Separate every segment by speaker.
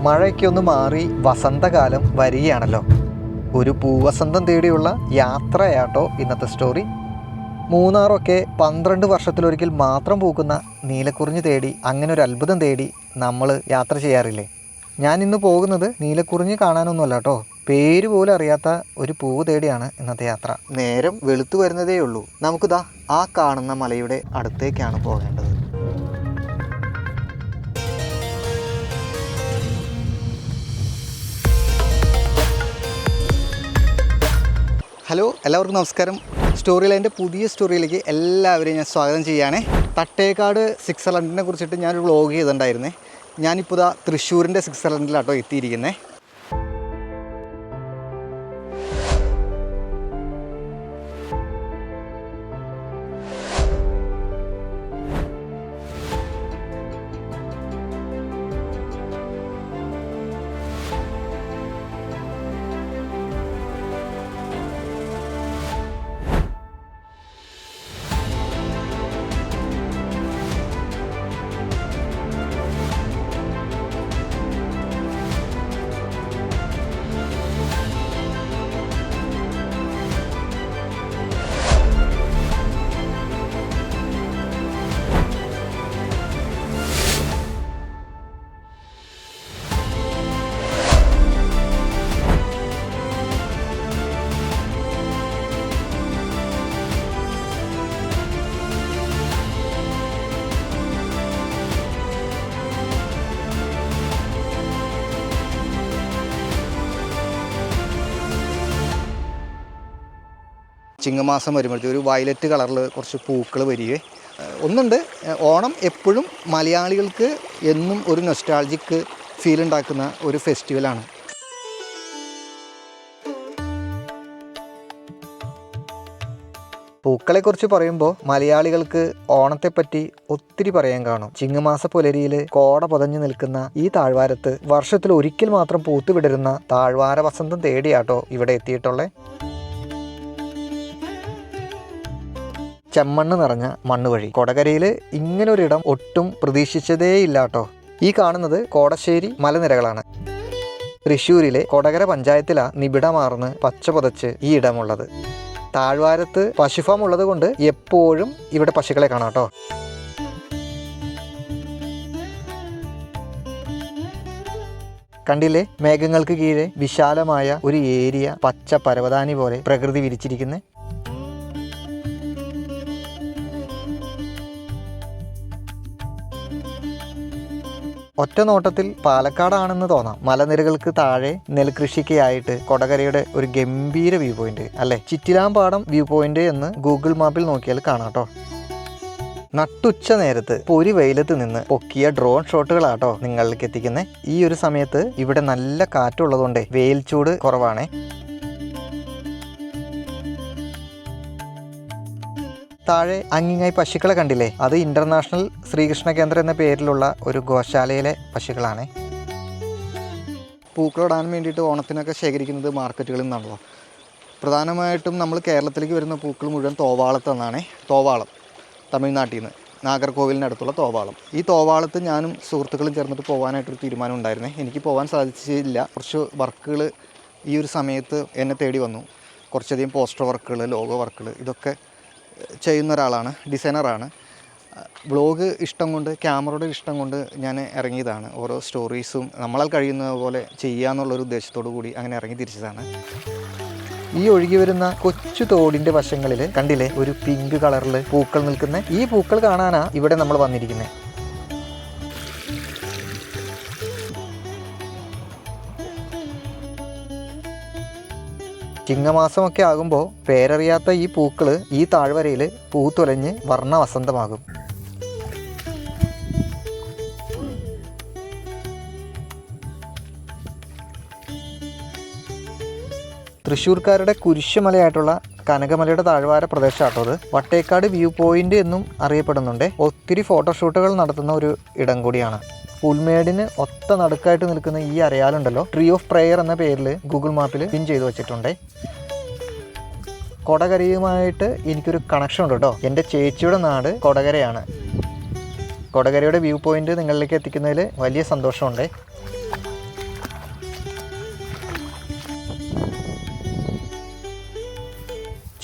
Speaker 1: മഴയൊക്കെ ഒന്ന് മാറി വസന്തകാലം വരികയാണല്ലോ. ഒരു പൂവസന്തം തേടിയുള്ള യാത്രയാട്ടോ ഇന്നത്തെ സ്റ്റോറി. മൂന്നാറൊക്കെ 12 വർഷത്തിലൊരിക്കൽ മാത്രം പൂക്കുന്ന നീലക്കുറിഞ്ഞി തേടി, അങ്ങനെ ഒരു അത്ഭുതം തേടി നമ്മൾ യാത്ര ചെയ്യാറില്ലേ? ഞാൻ ഇന്ന് പോകുന്നത് നീലക്കുറിഞ്ഞി കാണാനൊന്നുമല്ല കേട്ടോ, പേര് പോലും അറിയാത്ത ഒരു പൂവ് തേടിയാണ് ഇന്നത്തെ യാത്ര. നേരം വെളുത്തു വരുന്നതേ ഉള്ളൂ. നമുക്കിതാ ആ കാണുന്ന മലയുടെ അടുത്തേക്കാണ് പോകേണ്ടത്. ഹലോ, എല്ലാവർക്കും നമസ്കാരം. സ്റ്റോറി ലൈൻ്റെ പുതിയ സ്റ്റോറിയിലേക്ക് എല്ലാവരെയും ഞാൻ സ്വാഗതം ചെയ്യുകയാണേ. തട്ടേക്കാട് സ്വിറ്റ്സർലൻഡിനെ കുറിച്ചിട്ട് ഞാനൊരു വ്ളോഗ് ചെയ്തിട്ടുണ്ടായിരുന്നേ. ഞാനിപ്പോൾ തൃശ്ശൂരിൻ്റെ സ്വിറ്റ്സർലൻഡിലാട്ടോ എത്തിയിരിക്കുന്നത്. ചിങ്ങമാസം വരുമ്പോഴത്തേക്ക് ഒരു വയലറ്റ് കളറിൽ കുറച്ച് പൂക്കൾ വരികയെ ഒന്നുണ്ട്. ഓണം എപ്പോഴും മലയാളികൾക്ക് എന്നും ഒരു നൊസ്റ്റാൾജിക് ഫീൽ ഉണ്ടാക്കുന്ന ഒരു ഫെസ്റ്റിവലാണ്. പൂക്കളെക്കുറിച്ച് പറയുമ്പോൾ മലയാളികൾക്ക് ഓണത്തെപ്പറ്റി ഒത്തിരി പറയാൻ കാണും. ചിങ്ങമാസ പുലരിയിൽ കോട പൊതഞ്ഞു നിൽക്കുന്ന ഈ താഴ്വാരത്ത് വർഷത്തിൽ ഒരിക്കൽ മാത്രം പൂത്തുവിടരുന്ന താഴ്വാര വസന്തം തേടിയാട്ടോ ഇവിടെ എത്തിയിട്ടുള്ളത്. ചെമ്മണ്ണ് നിറഞ്ഞ മണ്ണ് വഴി കൊടകരയിൽ ഇങ്ങനൊരിടം ഒട്ടും പ്രതീക്ഷിച്ചതേയില്ലാട്ടോ. ഈ കാണുന്നത് കോടശ്ശേരി മലനിരകളാണ്. തൃശ്ശൂരിലെ കൊടകര പഞ്ചായത്തിലാണ് നിബിഡമാർന്ന് പച്ച പുതച്ച് ഈ ഇടമുള്ളത്. താഴ്വാരത്ത് പശുഫാം ഉള്ളത് കൊണ്ട് എപ്പോഴും ഇവിടെ പശുക്കളെ കാണാം കേട്ടോ. കണ്ടില്ലേ, മേഘങ്ങൾക്ക് കീഴെ വിശാലമായ ഒരു ഏരിയ പച്ച പരവതാനി പോലെ പ്രകൃതി വിരിച്ചിരിക്കുന്നത്. ഒറ്റ നോട്ടത്തിൽ പാലക്കാടാണെന്ന് തോന്നാം. മലനിരകൾക്ക് താഴെ നെൽകൃഷിക്കായിട്ട് കൊടകരയുടെ ഒരു ഗംഭീര വ്യൂ പോയിന്റ് അല്ലേ. ചിറ്റിലാംപാടം വ്യൂ പോയിന്റ് എന്ന് ഗൂഗിൾ മാപ്പിൽ നോക്കിയാൽ കാണാം കേട്ടോ. നട്ടുച്ച നേരത്ത് പൊരി വെയിലത്ത് നിന്ന് പൊക്കിയ ഡ്രോൺ ഷോട്ടുകളാട്ടോ നിങ്ങളിലേക്ക് എത്തിക്കുന്നത്. ഈ ഒരു സമയത്ത് ഇവിടെ നല്ല കാറ്റുള്ളതുകൊണ്ട് വെയിൽ ചൂട് കുറവാണേ. താഴെ അങ്ങിങ്ങായി പശുക്കളെ കണ്ടില്ലേ, അത് ഇന്റർനാഷണൽ ശ്രീകൃഷ്ണ കേന്ദ്രം എന്ന പേരിലുള്ള ഒരു ഗോശാലയിലെ പശുക്കളാണ്. പൂക്കളിടാൻ വേണ്ടിയിട്ട് ഓണത്തിനൊക്കെ ശേഖരിക്കുന്നത് മാർക്കറ്റുകളിൽ നിന്നാണല്ലോ. പ്രധാനമായിട്ടും നമ്മൾ കേരളത്തിലേക്ക് വരുന്ന പൂക്കൾ മുഴുവൻ തോവാളത്ത് നിന്നാണ്. തോവാളം തമിഴ്നാട്ടിൽ നിന്ന്, നാഗർകോവിലിനടുത്തുള്ള തോവാളം. ഈ തോവാളത്ത് ഞാനും സുഹൃത്തുക്കളും ചേർന്നിട്ട് പോകാനായിട്ടൊരു തീരുമാനം ഉണ്ടായിരുന്നേ. എനിക്ക് പോകാൻ സാധിച്ചില്ല. കുറച്ച് വർക്കുകൾ ഈ ഒരു സമയത്ത് എന്നെ തേടി വന്നു. കുറച്ചധികം പോസ്റ്റർ വർക്കുകൾ, ലോഗോ വർക്കുകൾ, ഇതൊക്കെ ചെയ്യുന്ന ഒരാളാണ്, ഡിസൈനറാണ്. വ്ളോഗ് ഇഷ്ടം കൊണ്ട്, ക്യാമറയുടെ ഇഷ്ടം കൊണ്ട് ഞാൻ ഇറങ്ങിയതാണ്. ഓരോ സ്റ്റോറീസും നമ്മളാൽ കഴിയുന്ന പോലെ ചെയ്യാന്നുള്ളൊരു ഉദ്ദേശത്തോടു കൂടി അങ്ങനെ ഇറങ്ങി തിരിച്ചതാണ്. ഈ ഒഴുകി വരുന്ന കൊച്ചു തോടിൻ്റെ വശങ്ങളിൽ കണ്ടില്ലേ ഒരു പിങ്ക് കളറിൽ പൂക്കൾ നിൽക്കുന്ന. ഈ പൂക്കൾ കാണാനാണ് ഇവിടെ നമ്മൾ വന്നിരിക്കുന്നത്. ചിങ്ങമാസമൊക്കെ ആകുമ്പോൾ പേരറിയാത്ത ഈ പൂക്കൾ ഈ താഴ്വരയിൽ പൂത്തൊലഞ്ഞ് വർണ്ണവസന്തമാകും. തൃശ്ശൂർക്കാരുടെ കുരിശുമലയായിട്ടുള്ള കനകമലയുടെ താഴ്വാര പ്രദേശമാട്ടോ അത്. വട്ടേക്കാട് വ്യൂ പോയിന്റ് എന്നും അറിയപ്പെടുന്നുണ്ട്. ഒത്തിരി ഫോട്ടോഷൂട്ടുകൾ നടത്തുന്ന ഒരു ഇടം കൂടിയാണ്. പുൽമേടിന് ഒത്ത നടുക്കായിട്ട് നിൽക്കുന്ന ഈ അരയാലുണ്ടല്ലോ, ട്രീ ഓഫ് പ്രേയർ എന്ന പേരിൽ ഗൂഗിൾ മാപ്പിൽ പിൻ ചെയ്തു വെച്ചിട്ടുണ്ട്. കൊടകരയുമായിട്ട് എനിക്കൊരു കണക്ഷൻ ഉണ്ട് കേട്ടോ. എൻ്റെ ചേച്ചിയുടെ നാട് കൊടകരയാണ്. കൊടകരയുടെ വ്യൂ പോയിന്റ് നിങ്ങളിലേക്ക് എത്തിക്കുന്നതിൽ വലിയ സന്തോഷമുണ്ട്.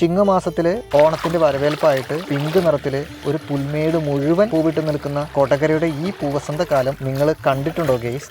Speaker 1: ചിങ്ങമാസത്തിൽ ഓണത്തിൻ്റെ വരവേൽപ്പായിട്ട് പിങ്ക് നിറത്തിൽ ഒരു പുൽമേട് മുഴുവൻ പൂവിട്ട് നിൽക്കുന്ന കോട്ടക്കരയുടെ ഈ പൂവസന്ത കാലം നിങ്ങൾ കണ്ടിട്ടുണ്ടോ ഗെയ്സ്?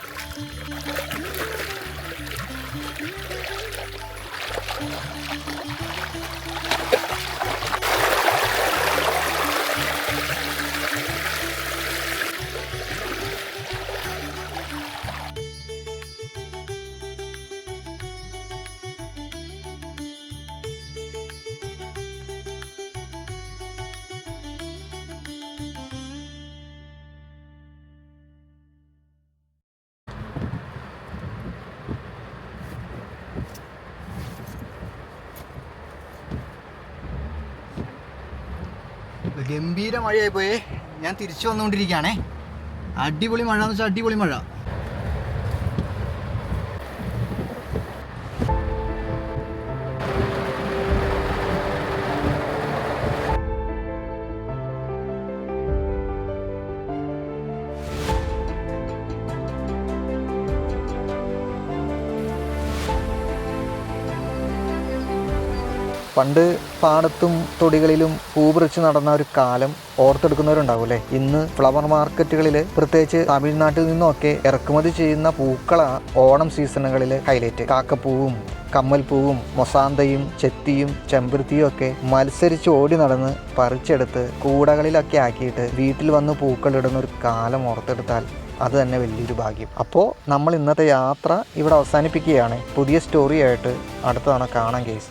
Speaker 1: ഗംഭീര മഴയായി പോയേ. ഞാൻ തിരിച്ചു വന്നുകൊണ്ടിരിക്കുകയാണേ. അടിപൊളി മഴ എന്ന് വെച്ചാൽ അടിപൊളി മഴ. പണ്ട് പാടത്തും തൊടികളിലും പൂ പറിച്ച് നടന്ന ഒരു കാലം ഓർത്തെടുക്കുന്നവരുണ്ടാവും അല്ലേ? ഇന്ന് ഫ്ലവർ മാർക്കറ്റുകളിൽ പ്രത്യേകിച്ച് തമിഴ്നാട്ടിൽ നിന്നൊക്കെ ഇറക്കുമതി ചെയ്യുന്ന പൂക്കളാണ് ഓണം സീസണുകളിൽ ഹൈലൈറ്റ്. കാക്കപ്പൂവും കമ്മൽപ്പൂവും മൊസാന്തയും ചെത്തിയും ചെമ്പരത്തിയും ഒക്കെ മത്സരിച്ച് ഓടി നടന്ന് പറിച്ചെടുത്ത് കൂടകളിലൊക്കെ ആക്കിയിട്ട് വീട്ടിൽ വന്ന് പൂക്കളിടുന്ന ഒരു കാലം ഓർത്തെടുത്താൽ അത് തന്നെ വലിയൊരു ഭാഗ്യം. അപ്പോൾ നമ്മൾ ഇന്നത്തെ യാത്ര ഇവിടെ അവസാനിപ്പിക്കുകയാണ്. പുതിയ സ്റ്റോറിയായിട്ട് അടുത്ത തവണ കാണാം ഗെയ്സ്.